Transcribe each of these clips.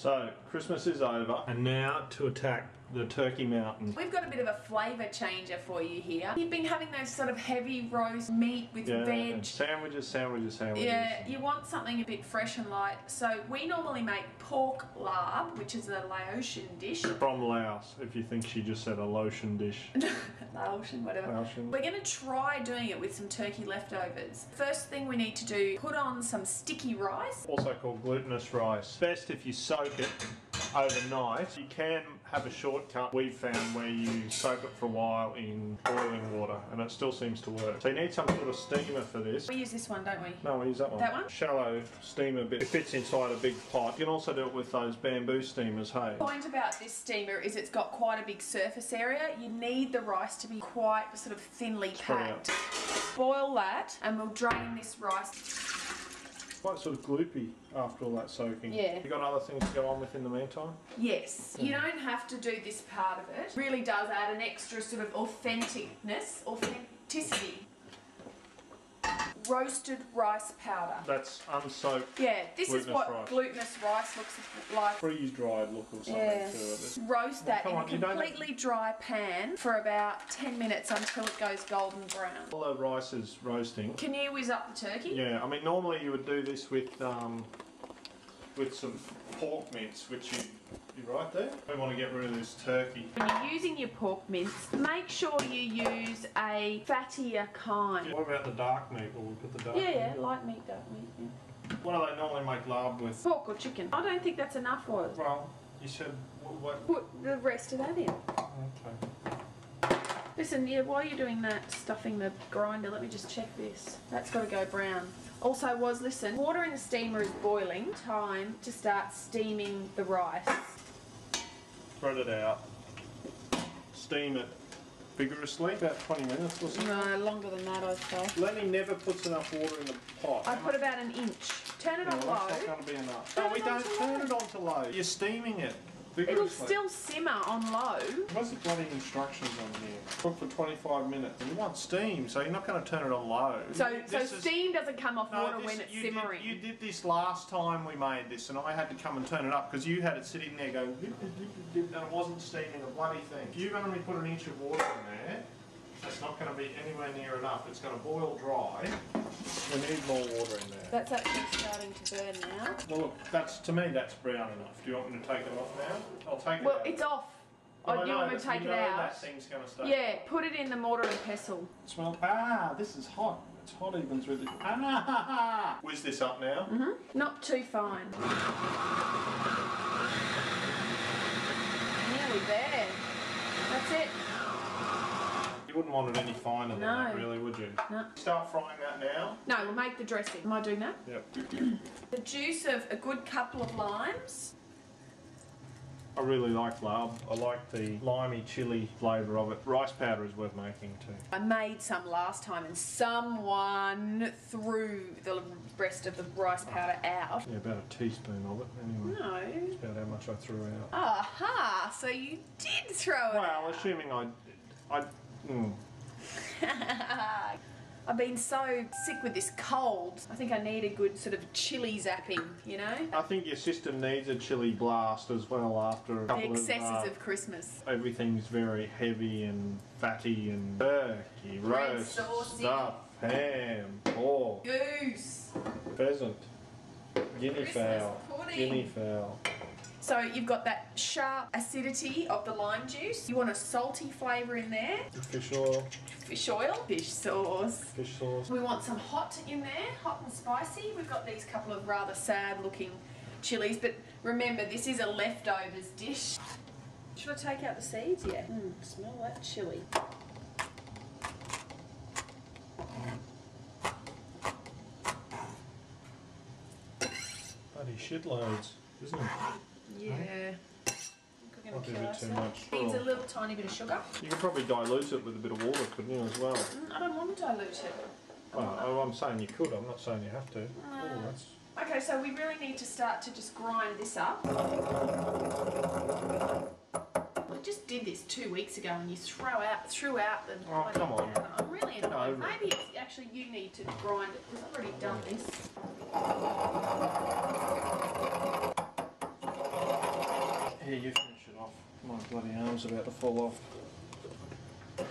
So, Christmas is over, and now to attack the turkey mountain. We've got a bit of a flavour changer for you here. You've been having those sort of heavy roast meat with veg. Sandwiches. Yeah, you want something a bit fresh and light. So we normally make pork larb, which is a Laotian dish. From Laos, if you think she just said a Laotian dish. Laotian, whatever. Laotian. We're going to try doing it with some turkey leftovers. First thing we need to do, put on some sticky rice. Also called glutinous rice. Best if you soak it overnight. You can have a shortcut we've found where you soak it for a while in boiling water and it still seems to work. So you need some sort of steamer for this. We use this one, don't we? No, we use that one. That one? Shallow steamer bit. It fits inside a big pot. You can also do it with those bamboo steamers, hey? The point about this steamer is it's got quite a big surface area. You need the rice to be quite sort of thinly packed. Boil that and we'll drain this rice. Quite sort of gloopy after all that soaking. Yeah. You got other things to go on with in the meantime? Yes. You don't have to do this part of it. It really does add an extra sort of authenticity. Roasted rice powder. That's unsoaked. Yeah, this is what rice. Glutinous rice looks like. Freeze-dried look or something to it. Roast that in a completely dry pan for about 10 minutes until it goes golden brown. While the rice is roasting. Can you whiz up the turkey? Yeah, I mean normally you would do this with some pork mince, which you right there. We want to get rid of this turkey. When you're using your pork mince, make sure you use a fattier kind. What about the dark meat? Will we put the dark meat? Yeah, light meat, dark meat, yeah. What do they normally make larb with? Pork or chicken. I don't think that's enough for it. Well, you said what? Put the rest of that in. Okay. Listen, yeah, while you're doing that, stuffing the grinder, let me just check this. That's got to go brown. Also listen, water in the steamer is boiling. Time to start steaming the rice. Spread it out. Steam it vigorously. About 20 minutes or so. No, longer than that, I'd say. Lenny never puts enough water in the pot. I put about an inch. Turn it on low. That's not going to be enough. No, we don't turn it on to low. You're steaming it vigorously. It'll still simmer on low. What's the bloody instructions on here? Cook for 25 minutes. And you want steam, so you're not going to turn it on low. So steam doesn't come off water when it's simmering. You did this last time we made this, and I had to come and turn it up because you had it sitting there going dip, dip, dip, dip, and it wasn't steaming a bloody thing. If you've only put an inch of water in there, that's not going to be anywhere near enough. It's going to boil dry. We need more water in there. That's actually starting to burn now. Well, look, to me that's brown enough. Do you want me to take it off now? I'll take it out. Well, it's off. Well, Oh, you want me to take it out? That thing's going to stay. Yeah, put it in the mortar and pestle. Smell. This is hot. It's hot even through the. Whiz this up now. Not too fine. Nearly there. That's it. You wouldn't want it any finer than that, really, would you? No. Start frying that now. No, we'll make the dressing. Am I doing that? Yep. The juice of a good couple of limes. I really like larb. I like the limey chili flavour of it. Rice powder is worth making too. I made some last time and someone threw the rest of the rice powder out. Yeah, about a teaspoon of it anyway. No. That's about how much I threw out. Aha! So you did throw it Well, out. assuming I've been so sick with this cold. I think I need a good sort of chili zapping, you know? I think your system needs a chili blast as well after a couple The excesses of Christmas. Everything's very heavy and fatty and turkey, roast, saucy. stuff, ham, pork, Goose. pheasant, guinea fowl, pudding. guinea fowl. So you've got that sharp acidity of the lime juice. You want a salty flavour in there. Fish oil. Fish oil. Fish sauce. Fish sauce. We want some hot in there, hot and spicy. We've got these couple of rather sad looking chilies, but remember this is a leftovers dish. Should I take out the seeds? Yeah. Smell that chili. Bloody shitloads, isn't it? Yeah. Might be a bit too much. Needs a little tiny bit of sugar. You could probably dilute it with a bit of water, couldn't you, as well? I don't want to dilute it. Oh, I'm saying you could, I'm not saying you have to. Okay, so we really need to start to just grind this up. I just did this 2 weeks ago and you threw out the Oh, come on. I'm really annoyed. No. Maybe it's actually you need to grind it because I've already done this. My bloody arm's about to fall off. Let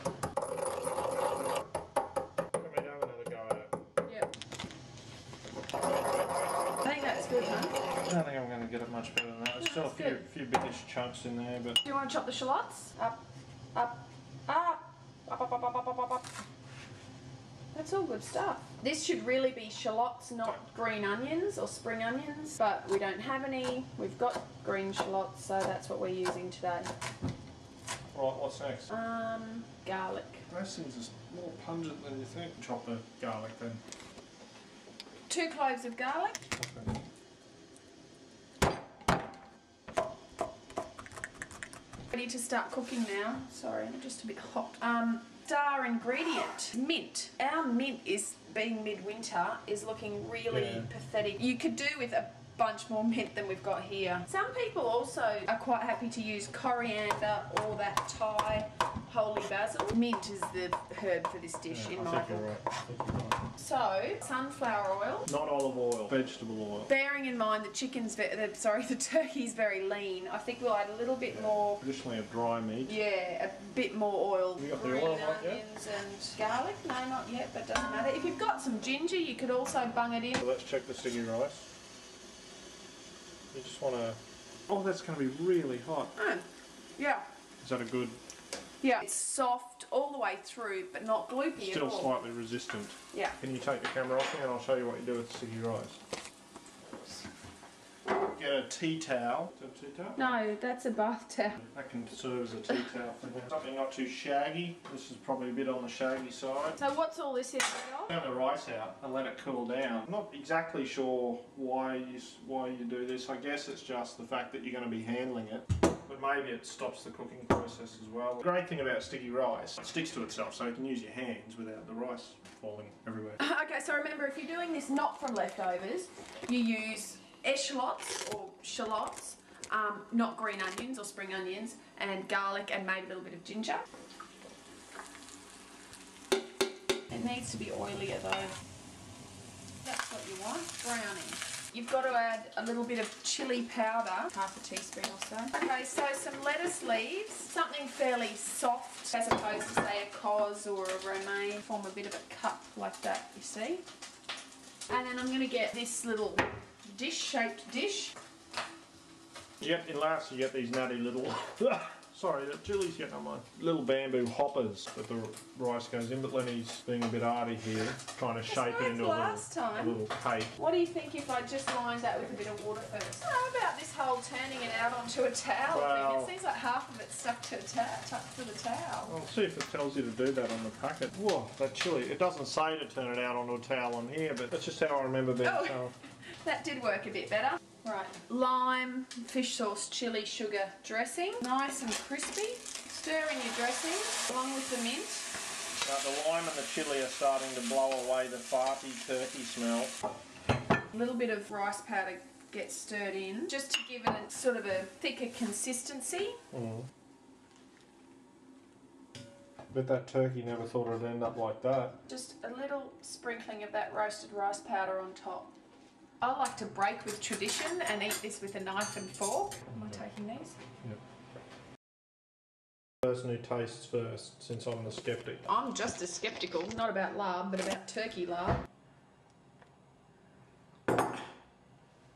me have another go at it. Yep. I think that's good, huh? I don't think I'm going to get it much better than that. There's still a few biggish chunks in there, but... Do you want to chop the shallots? Up, up, up, up, up, up, up, up, up, up. That's all good stuff. This should really be shallots, not green onions or spring onions, but we don't have any. We've got green shallots, so that's what we're using today. Right, what's next? Garlic. Those things are more pungent than you think. Chop the garlic then. 2 cloves of garlic. Okay. Ready to start cooking now. Sorry, I'm just a bit hot. Star ingredient, mint. Our mint is, being midwinter, is looking really pathetic. You could do with a bunch more mint than we've got here. Some people also are quite happy to use coriander or that Thai holy basil. Mint is the herb for this dish in my book. Right. So, sunflower oil. Not olive oil, vegetable oil. Bearing in mind the turkey's very lean, I think we'll add a little bit more. Traditionally a dry meat. Yeah, a bit more oil. You got the Green oil right yet? onions and garlic. No, not yet, but doesn't matter. If you've got some ginger, you could also bung it in. So let's check the sticky rice. You just want to... Oh, that's going to be really hot. Yeah. Is that a good... Yeah. It's soft all the way through, but not gloopy at all. Still slightly resistant. Yeah. Can you take the camera off me and I'll show you what you do with the sticky rice. Get a tea towel. Is that a tea towel? No, that's a bath towel. That can serve as a tea towel for now. Something not too shaggy. This is probably a bit on the shaggy side. So what's all this in of? Turn the rice out and let it cool down. I'm not exactly sure why you do this. I guess it's just the fact that you're going to be handling it. But maybe it stops the cooking process as well. The great thing about sticky rice, it sticks to itself, so you can use your hands without the rice falling everywhere. Okay, so remember, if you're doing this not from leftovers, you use eschalots or shallots, not green onions or spring onions, and garlic and maybe a little bit of ginger. It needs to be oilier though. That's what you want, browning. You've got to add a little bit of chilli powder, half a teaspoon or so. Okay, so some lettuce leaves, something fairly soft as opposed to say a cos or a romaine, form a bit of a cup like that, you see. And then I'm going to get this little shaped dish. Yep, in Laos you get these nutty little... Sorry, the chili's getting on my little bamboo hoppers that the rice goes in, but Lenny's being a bit arty here, trying to shape it into a little cake. What do you think if I just lined that with a bit of water first? How about this whole turning it out onto a towel thing? It seems like half of it's stuck to the towel. I'll see if it tells you to do that on the packet. Whoa, that chili. It doesn't say to turn it out onto a towel on here, but that's just how I remember being told. That did work a bit better. Right, lime, fish sauce, chilli, sugar, dressing. Nice and crispy. Stir in your dressing along with the mint. The lime and the chilli are starting to blow away the farty turkey smell. A little bit of rice powder gets stirred in just to give it a sort of a thicker consistency. Bet that turkey never thought it'd end up like that. Just a little sprinkling of that roasted rice powder on top. I like to break with tradition and eat this with a knife and fork. Am I taking these? Yep. Person who tastes first, since I'm the skeptic. I'm just as sceptical, not about larb, but about turkey larb.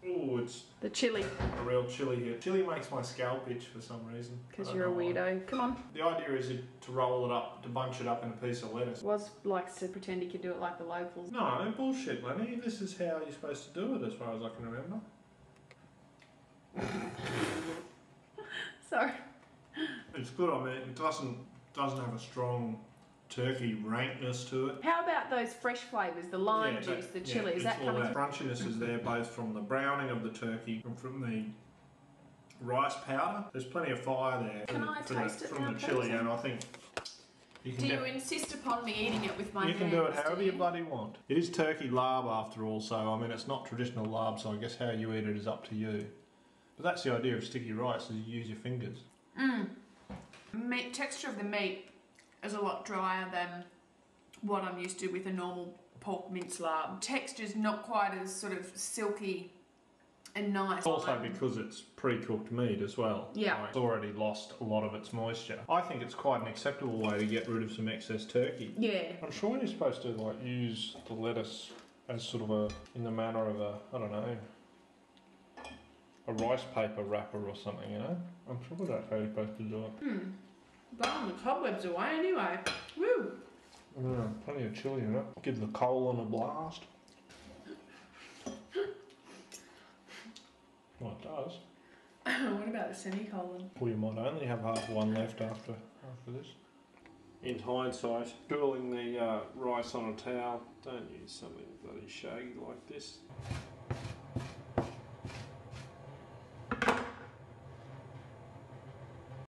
Ooh, it's the chilli. A real chilli here. Chilli makes my scalp itch for some reason. Because you're a weirdo. Come on. The idea is to roll it up, to bunch it up in a piece of lettuce. Was likes to pretend he could do it like the locals. No, bullshit, Lenny. This is how you're supposed to do it, as far as I can remember. Sorry. It's good. I mean, it doesn't have a strong turkey rankness to it. How about those fresh flavours, the lime juice, the chilli? Is that coming through? Crunchiness is there both from the browning of the turkey and from the rice powder. There's plenty of fire there. Can I taste it from the chilli, and I think you can. Do you insist upon me eating it with my hands? You can do it however you bloody want. It is turkey larb after all, so I mean it's not traditional larb, so I guess how you eat it is up to you. But that's the idea of sticky rice: is you use your fingers. Texture of the meat is a lot drier than what I'm used to with a normal pork mince larb. Texture's not quite as sort of silky and nice. Also because it's pre-cooked meat as well. Yeah. Like, it's already lost a lot of its moisture. I think it's quite an acceptable way to get rid of some excess turkey. Yeah. I'm sure you're supposed to like use the lettuce as sort of a, in the manner of a, I don't know, a rice paper wrapper or something, you know? I'm sure that's how you're supposed to do it. Blowing the cobwebs away anyway. Woo! Yeah, plenty of chilli in it. Give the colon a blast. Well, it does. What about the semicolon? Well, you might only have half one left after this. In hindsight, cooling the rice on a towel, don't use something bloody shaggy like this.